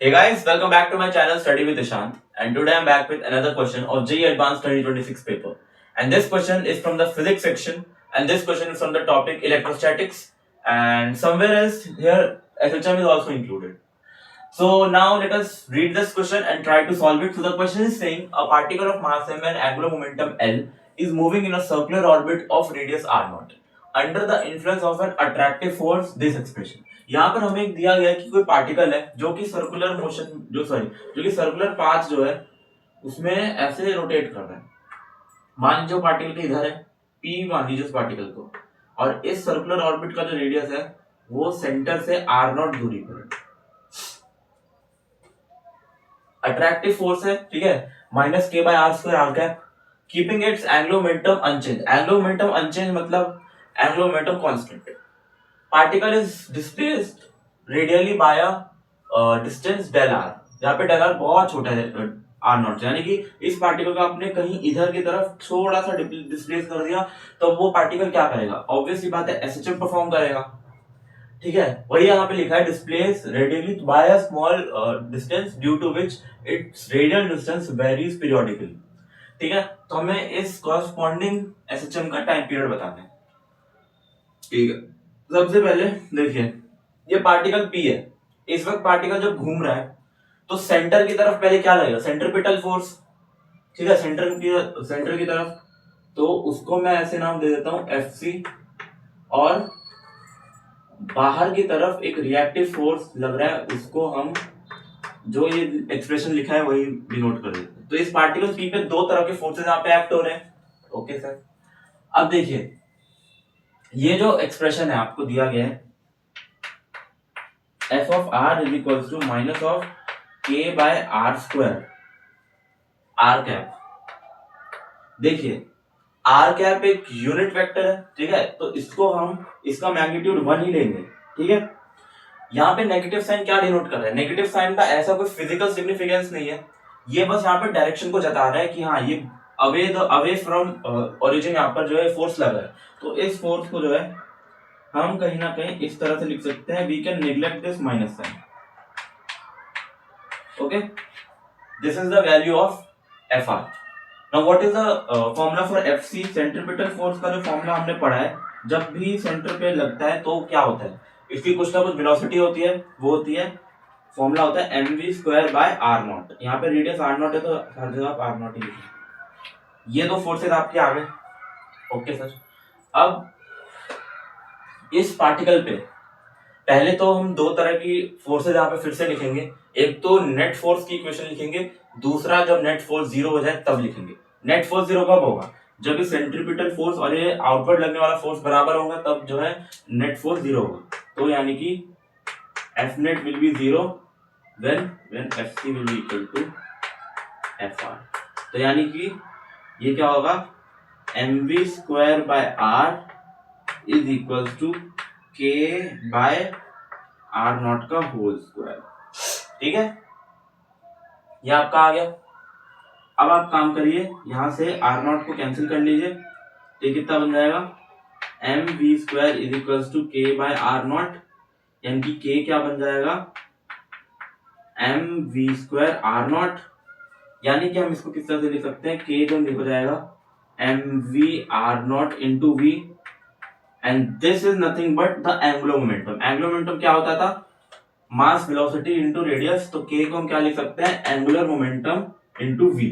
Hey guys, welcome back to my channel Study with Ishant, and today I'm back with another question of JEE Advanced 2026 paper. And this question is from the physics section, and this question is from the topic electrostatics, and somewhere else here SHM is also included. So now let us read this question and try to solve it. So the question is saying a particle of mass m and angular momentum L is moving in a circular orbit of radius r0 under the influence of an attractive force. This expression. यहाँ पर हमें एक दिया गया है कि कोई particle है जो कि सर्कुलर मोशन जो कि सर्कुलर पाथ जो है उसमें ऐसे रोटेट कर रहा है. मान लीजिए पार्टिकल के इधर है P, मान लीजिए उस पार्टिकल को, और इस सर्कुलर ऑर्बिट का जो रेडियस है वो सेंटर से r0 दूरी पर है. अट्रैक्टिव फोर्स है, ठीक है, माइनस के by are square R cap, keeping its angular momentum unchange. Angular momentum unchange मतलब angular momentum constant. Particle is displaced radially by a distance del R. यहाँ पे डेल आर बहुत छोटा है आर नॉट, यानी कि इस पार्टिकल को आपने कहीं इधर की तरफ थोड़ा सा डिस्प्लेस कर दिया तो वो पार्टिकल क्या करेगा? ऑब्वियसली बात है एसएचएम परफॉर्म करेगा. ठीक है, वही यहाँ पे लिखा है displaced radially by a small distance due to which its radial distance varies periodically. ठीक है, तो हमें इस कॉरस्पॉन्डिंग एसएचएम का टाइम पीरियड बताना है. ठीक है, सबसे पहले देखिए ये पार्टिकल पी है. इस वक्त पार्टिकल जब घूम रहा है तो सेंटर की तरफ पहले क्या लगेगा? Centripetal force. ठीक है, सेंटर की तरफ, तो उसको मैं ऐसे नाम दे देता हूं एफ सी, और बाहर की तरफ एक रिएक्टिव फोर्स लग रहा है उसको हम जो ये एक्सप्रेशन लिखा है वही डिनोट कर देते हैं. तो इस पार्टिकल पी पे दो तरह के फोर्सेस यहाँ पे एक्ट हो रहे हैं. ओके सर, अब देखिए ये जो एक्सप्रेशन है आपको दिया गया है F of R is equal to minus of K by are square R cap. देखिए आर कैप एक यूनिट वेक्टर है, ठीक है, तो इसको हम इसका मैग्नीट्यूड 1 ही लेंगे. ठीक है, यहाँ पे नेगेटिव साइन क्या डिनोट कर रहा है? नेगेटिव साइन का ऐसा कोई फिजिकल सिग्निफिकेंस नहीं है, ये बस यहाँ पे डायरेक्शन को जता रहा है कि हाँ ये अवे फ्रॉम ओरिजिन यहाँ पर जो है फोर्स लगा है. तो इस फोर्स को जो है हम कहीं ना कहीं इस तरह से लिख सकते हैं, we can neglect this minus sign. Okay, this is the value of F R. Now what is the formula for F C? Centripetal force का जो फॉर्मूला हमने पढ़ा है, जब भी सेंटर पे लगता है तो क्या होता है, इसकी कुछ ना कुछ वेलोसिटी होती है, वो होती है, फॉर्मूला होता है mv square by are naught. यहाँ पे रेडियस आर नॉट है तो हर जगह आप आर नॉट ही लिखें. ये दो फोर्सेस आपके आ गए. ओके सर, अब इस पार्टिकल पे पहले तो हम दो तरह की फोर्सेस यहाँ पे फिर से लिखेंगे. एक तो नेट फोर्स की इक्वेशन लिखेंगे, दूसरा जब नेट फोर्स जीरो हो जाए तब लिखेंगे. नेट फोर्स जीरो कब होगा? जब ये सेंट्रीपिटल फोर्स और ये आउटवर्ड लगने वाला फोर्स बराबर होगा तब जो है नेट फोर्स जीरो होगा. तो यानी कि F net will be zero when fc will be equal to fr. तो यानी कि ये क्या होगा? mv square by r is equal to k by r naught का होल स्क्वायर. ठीक है, ये आपका आ गया. अब आप काम करिए, यहां से r नॉट को कैंसिल कर लीजिए, ये कितना बन जाएगा? mv square is equal to k by r naught, यानी कि k क्या बन जाएगा? mv स्क्वायर आर नॉट, यानी कि हम इसको किस तरह से लिख सकते हैं? k जो लिखा जाएगा mv R naught into v, and this is nothing but the angular momentum. Angular momentum क्या होता था? Mass velocity into radius. तो k को हम क्या लिख सकते हैं? Angular momentum into v.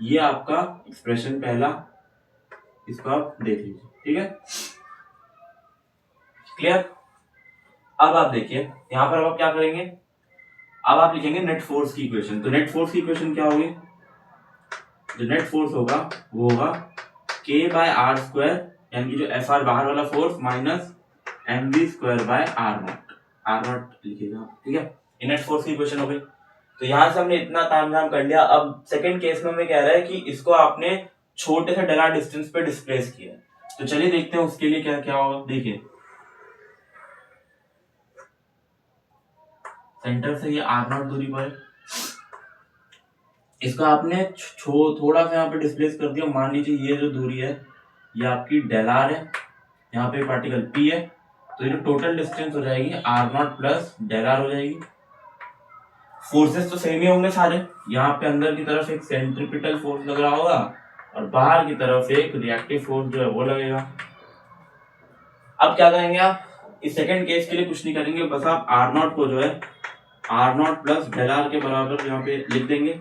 ये आपका एक्सप्रेशन पहला, इसको आप देख लीजिए. ठीक है, क्लियर? अब आप देखिए यहां पर अब आप क्या करेंगे? अब आप लिखेंगे नेट फोर्स की इक्वेशन. तो नेट फोर्स की इक्वेशन क्या होगी? जो नेट फोर्स होगा वो होगा k बाय आर स्क्वायर, यानी कि जो एफ आर बाहर वाला force, minus M B square by are naught. R naught लिखिएगा. ठीक है, ये नेट फोर्स की इक्वेशन हो गई. तो यहां से हमने इतना तामझाम कर लिया. अब सेकंड केस में हमें कह रहा है कि इसको आपने छोटे से डेला डिस्टेंस पे डिस्प्लेस किया. तो चलिए देखते हैं उसके लिए क्या क्या होगा. देखिए सेंटर से ये आर नॉट दूरी पर, इसको आपने थोड़ा सा यहाँ पे डिस्प्लेस कर दिया. मान लीजिए ये जो दूरी है ये आपकी डेल आर है, यहाँ पे पार्टिकल पी है, तो ये जो टोटल डिस्टेंस हो जाएगी R not plus del R हो जाएगी। फोर्सेस तो सेम ही होंगे सारे, यहाँ पे अंदर की तरफ एक सेंट्रीपिटल फोर्स लग रहा होगा और बाहर की तरफ एक रिएक्टिव फोर्स जो है वो लगेगा। अब क्या करेंगे आप, इस सेकंड केस के लिए कुछ नहीं करेंगे, बस आप आर नॉट को जो है R not plus del R के बराबर यहाँ पे लिख देंगे,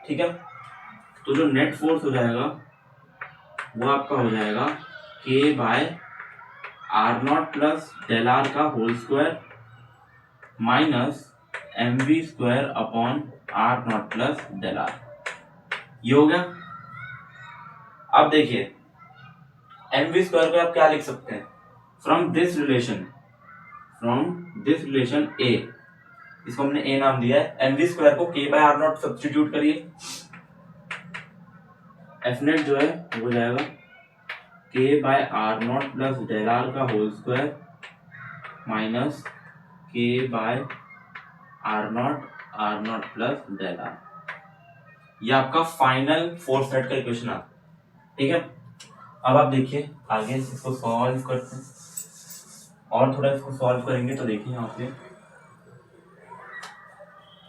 ठीक है। तो जो नेट फोर्स हो जाएगा वो आपका हो जाएगा के by are not plus del are का whole square minus M V square upon R not plus del are. ये हो गया। अब देखिए एम वी स्क्वायर को आप क्या लिख सकते हैं, फ्रॉम दिस रिलेशन ए, इसको हमने ए नाम दिया है, एम वी स्क्वायर को k by are naught substitute करिए, एफ नेट जो है वो हो जाएगा के by are not plus del are का होल स्क्वायर माइनस के by are not plus del are. ये आपका फाइनल फोर्स सेट का इक्वेशन आता है, ठीक है। अब आप देखिए आगे इसको सॉल्व करते हैं और थोड़ा इसको सॉल्व करेंगे तो देखिए यहाँ पे,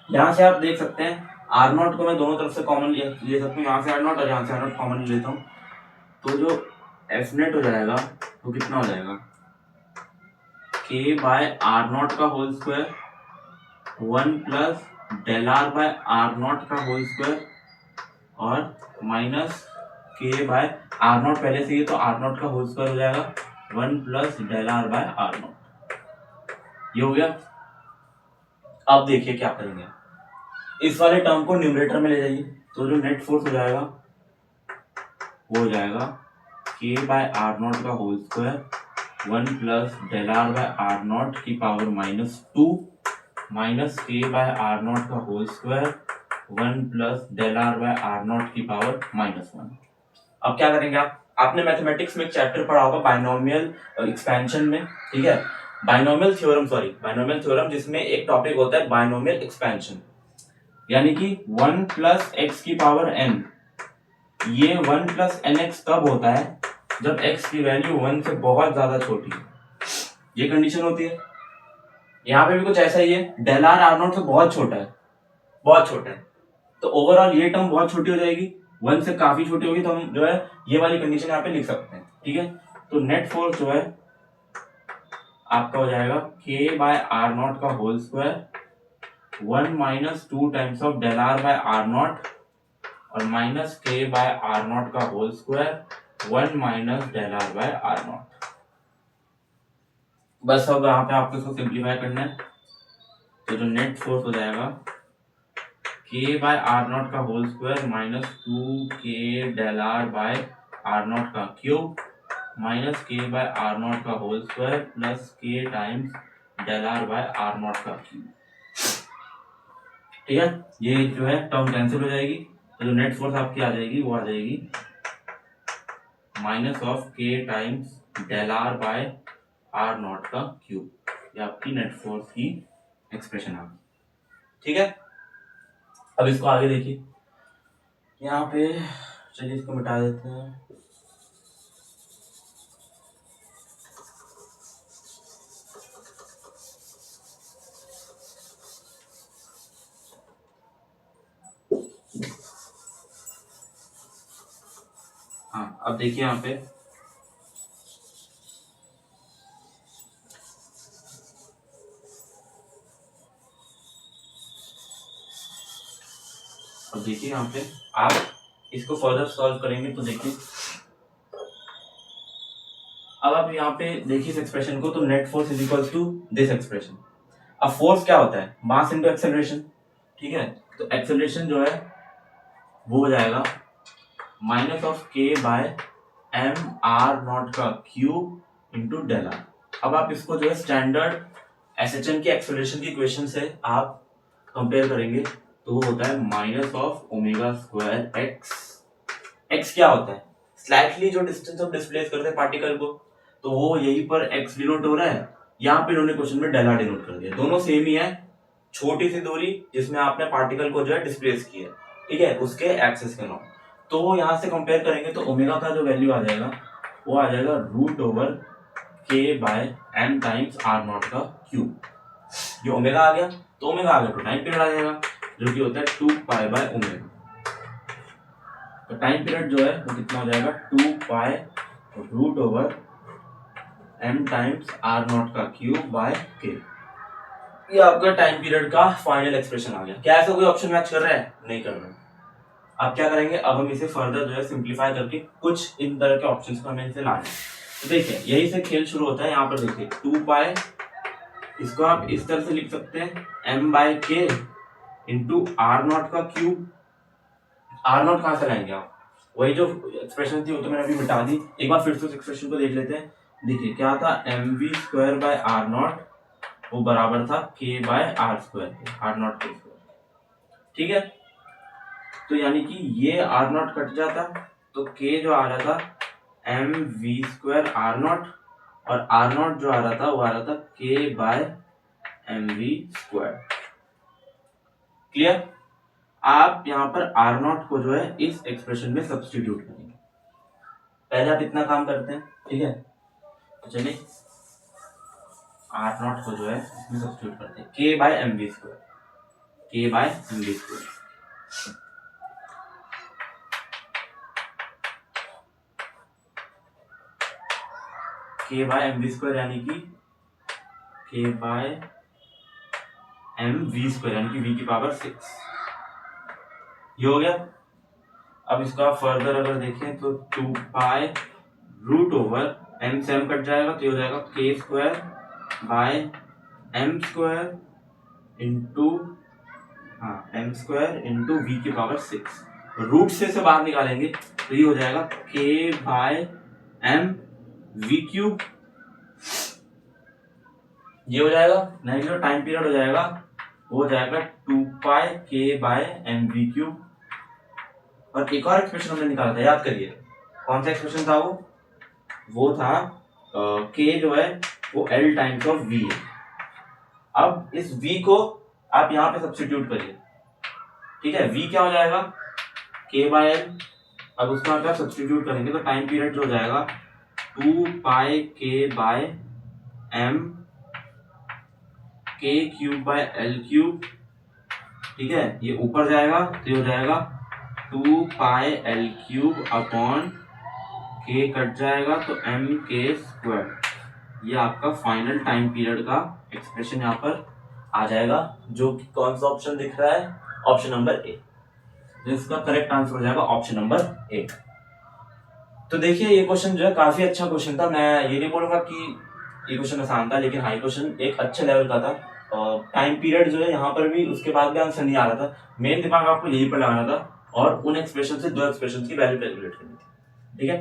यहाँ से आप देख सकते हैं आर नॉट को मैं दोनों तरफ से कॉमन ले सकता हूँ, यहाँ से आर नॉट और यहाँ से आर नॉट कॉमन लेता हूँ, तो जो एफ नेट हो जाएगा वो कितना हो जाएगा के बाय आर नॉट का whole square 1 plus del r by are naught का होल स्क्वायर और माइनस के बाय आर नॉट पहले से ही, तो आर नॉट का होल स्क्वायर हो जाएगा 1 plus del r by are naught. ये हो गया। अब देखिए क्या करेंगे, इस वाले टर्म को न्यूमरेटर में ले जाइए, तो जो नेट फोर्स हो जाएगा वो हो जाएगा के बाय आर नॉट का whole square 1 plus del r by are naught की पावर -2 माइनस के बाय आर नॉट का whole square 1 plus del r by are naught की पावर -1। अब क्या करेंगे आपने मैथमेटिक्स में एक चैप्टर पढ़ा होगा बाइनोमियल एक्सपेंशन में, ठीक है, बाइनोमियल थ्योरम, जिसमें एक टॉपिक होता है बाइनोमियल एक्सपेंशन, यानी कि 1 प्लस एक्स की पावर n, ये 1 प्लस एन एक्स तब होता है जब x की वैल्यू 1 से बहुत ज्यादा छोटी है, ये कंडीशन होती है। यहाँ पे भी कुछ ऐसा ही है, डेल आर आर नॉट से बहुत छोटा है, तो ओवरऑल ये टर्म बहुत छोटी हो जाएगी, 1 से काफी छोटी होगी, तो हम जो है ये वाली कंडीशन यहाँ पे लिख सकते हैं, ठीक है। तो नेट फोर्स जो है आपका हो जाएगा के बाय आर नॉट का whole square 1 minus 2 times of del r by are naught और माइनस के बाय आर नॉट का whole square 1 minus del r by are naught. बस अब यहाँ पे आपको इसको सिंप्लीफाई करना है, तो जो नेट फोर्स हो जाएगा के बाय आर नॉट का whole square minus 2 k del r by are naught का क्यूब माइनस के बाय आर नॉट का whole square plus k times del r by are naught का क्यूब, ठीक है। ये जो है टर्म कैंसिल हो जाएगी, तो जो नेट फोर्स आपकी आ जाएगी वो आ जाएगी minus of k times del r by are naught का क्यूब, ये आपकी नेट फोर्स की एक्सप्रेशन आ गई, ठीक है। अब इसको आगे देखिए, यहाँ पे चलिए इसको मिटा देते हैं। हाँ अब देखिए यहाँ पे यहाँ पे आप इसको फर्दर सॉल्व करेंगे तो देखिए, अब आप यहाँ पे देखिए इस एक्सप्रेशन को, तो net force is equal to this expression. अब फोर्स क्या होता है, मास इनटू एक्सेलरेशन, ठीक है। तो एक्सेलरेशन जो है वो हो जाएगा minus of K bye M R naught का क्यूब इंटू डेल आर। अब आप इसको जो है स्टैंडर्ड एसएचएम की एक्सेलरेशन की इक्वेशन से आप कंपेयर करेंगे, तो वो होता है minus of omega square x. X क्या होता है, स्लाइटली जो डिस्टेंस हम डिस्प्लेस करते हैं पार्टिकल को, तो वो यहीं पर एक्स डिनोट हो रहा है, यहाँ पे इन्होंने क्वेश्चन में डेल आर डिनोट कर दिया, दोनों सेम ही है, छोटी सी दूरी जिसमें आपने पार्टिकल को जो है डिस्प्लेस किया, ठीक है, उसके एक्सिस के नॉर्म। तो यहाँ से कंपेयर करेंगे तो ओमेगा का जो वैल्यू आ जाएगा वो आ जाएगा root over k by m times r naught का क्यूब। ये ओमेगा आ गया तो ओमेगा आ गया तो टाइम पीरियड आ जाएगा जो कि होता है 2 पाई बाय ओमेगा। तो टाइम पीरियड जो है वो कितना हो जाएगा 2 pi root over m times r naught का क्यूब बाय k। ये आपका टाइम पीरियड का फाइनल एक्सप्रेशन आ गया। क्या ऐसा कोई ऑप्शन मैच कर रहा है? नहीं कर रहा है। अब क्या करेंगे, अब हम इसे फर्दर जो है सिंप्लीफाई करके कुछ इन तरह के ऑप्शंस को हमें इसे लाना है। तो देखिए यही से खेल शुरू होता है। यहाँ पर देखिए 2 पाई, इसको आप इस तरह से लिख सकते हैं m by k into r naught का क्यूब। आर नॉट कहाँ से लाएंगे आप? वही जो एक्सप्रेशन थी वो तो मैंने अभी मिटा दी। एक बार फिर से उस एक्सप्रेशन को देख लेते हैं। देखिए क्या था, M V square by are naught वो बराबर था k बाय आर स्क्वायर के, आर नॉट के स्क्वायर। ठीक है, तो यानी कि ये आर नॉट कट जाता तो k जो आ रहा था M V square r naught और आर नॉट जो आ रहा था वो आ रहा था k by M V square. Clear? आप यहाँ पर आर नॉट को जो है इस एक्सप्रेशन में सब्स्टिट्यूट करेंगे। पहले आप इतना काम करते हैं, ठीक है? तो चलिए आर नॉट को जो है इसमें सब्स्टिट्यूट करते हैं, k by M V square, k by M V square. k by M V square यानी कि k by M V square यानी कि v की पावर 6। ये हो गया। अब इसका फर्दर अगर देखें तो 2 पाई रूट ओवर m से m कट जाएगा तो ये हो जाएगा k square by m square into m square into v की पावर 6। रूट से बाहर निकालेंगे तो ये हो जाएगा k by m v cube. ये हो जाएगा, नहीं जो टाइम पीरियड हो जाएगा वो हो जाएगा 2 pi k by M V cube. और एक और एक्सप्रेशन हमने निकाला था, याद करिए कौन सा एक्सप्रेशन था वो था k जो है वो l टाइम्स ऑफ v है। अब इस v को आप यहाँ पे सब्स्टिट्यूट करिए, ठीक है? v क्या हो जाएगा k बाय l। अब उसका अगर सब्स्टिट्यूट करेंगे तो टाइम पीरियड जो हो जाएगा 2 pi k by m k cube by l cube. ठीक है, ये ऊपर जाएगा तो ये हो जाएगा 2 पाई l cube upon k cut जाएगा तो m k स्क्वायर। ये आपका फाइनल टाइम पीरियड का एक्सप्रेशन यहाँ पर आ जाएगा, जो कि कौन सा ऑप्शन दिख रहा है? Option number A. जिसका करेक्ट आंसर हो जाएगा ऑप्शन नंबर ए। तो देखिए ये क्वेश्चन जो है काफी अच्छा क्वेश्चन था। मैं ये नहीं बोलूंगा कि ये क्वेश्चन आसान था, लेकिन हाई क्वेश्चन एक अच्छे लेवल का था। टाइम पीरियड जो है यहाँ पर भी उसके बाद भी आंसर नहीं आ रहा था। मेन दिमाग आपको यहीं पर लगाना था और उन एक्सप्रेशन से दो एक्सप्रेशन की वैल्यू कैलकुलेट करनी थी। ठीक है,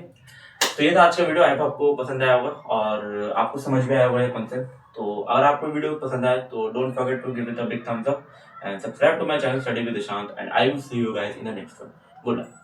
तो ये था आज का वीडियो। आई होप आपको पसंद आया होगा और आपको समझ में आया होगा ये कॉन्सेप्ट। तो अगर आपको वीडियो पसंद आए तो don't forget to give it a big thumbs up and subscribe to my channel study with Nishant and I will see you guys in the next one. Good luck.